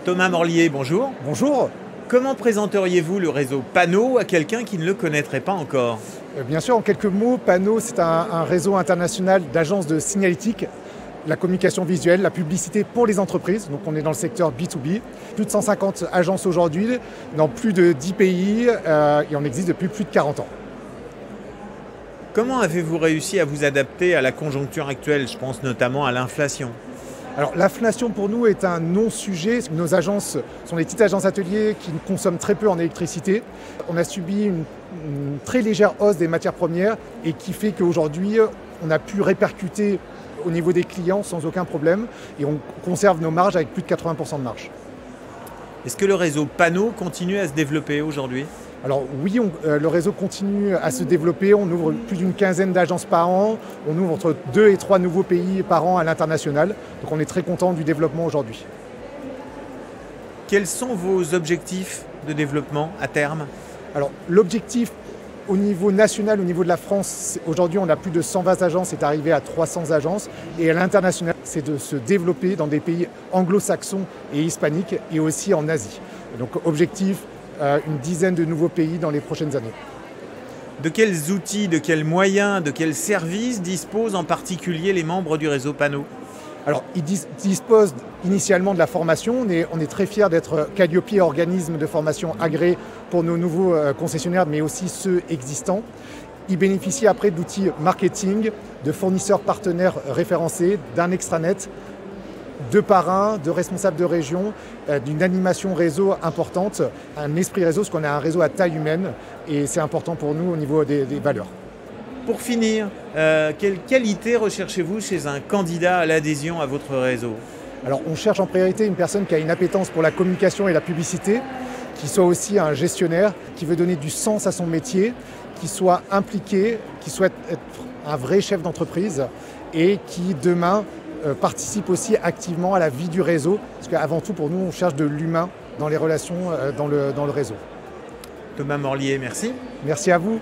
Thomas Morlier, bonjour. Bonjour. Comment présenteriez-vous le réseau Panot à quelqu'un qui ne le connaîtrait pas encore? Bien sûr, en quelques mots, Panot, c'est un réseau international d'agences de signalétique, la communication visuelle, la publicité pour les entreprises. Donc on est dans le secteur B2B. Plus de 150 agences aujourd'hui, dans plus de 10 pays, et on existe depuis plus de 40 ans. Comment avez-vous réussi à vous adapter à la conjoncture actuelle? Je pense notamment à l'inflation. Alors l'inflation pour nous est un non-sujet. Nos agences sont des petites agences ateliers qui consomment très peu en électricité. On a subi une très légère hausse des matières premières et qui fait qu'aujourd'hui on a pu répercuter au niveau des clients sans aucun problème et on conserve nos marges avec plus de 80% de marge. Est-ce que le réseau Panot continue à se développer aujourd'hui? Alors oui, le réseau continue à se développer, on ouvre plus d'une quinzaine d'agences par an, on ouvre entre 2 et 3 nouveaux pays par an à l'international, donc on est très content du développement aujourd'hui. Quels sont vos objectifs de développement à terme? Alors l'objectif au niveau national, au niveau de la France, aujourd'hui on a plus de 120 agences, c'est arrivé à 300 agences, et à l'international c'est de se développer dans des pays anglo-saxons et hispaniques et aussi en Asie. Donc objectif, une dizaine de nouveaux pays dans les prochaines années. De quels outils, de quels moyens, de quels services disposent en particulier les membres du réseau Panot? Alors, ils disposent initialement de la formation. On est très fiers d'être Calliope, organisme de formation agréé pour nos nouveaux concessionnaires, mais aussi ceux existants. Ils bénéficient après d'outils marketing, de fournisseurs partenaires référencés, d'un extranet, de parrains, de responsables de région, d'une animation réseau importante, un esprit réseau, parce qu'on a un réseau à taille humaine et c'est important pour nous au niveau des valeurs. Pour finir, quelle qualité recherchez-vous chez un candidat à l'adhésion à votre réseau? Alors on cherche en priorité une personne qui a une appétence pour la communication et la publicité, qui soit aussi un gestionnaire, qui veut donner du sens à son métier, qui soit impliqué, qui souhaite être un vrai chef d'entreprise et qui demain participe aussi activement à la vie du réseau, parce qu'avant tout pour nous on cherche de l'humain dans les relations dans le réseau. Thomas Morlier, merci. Merci à vous.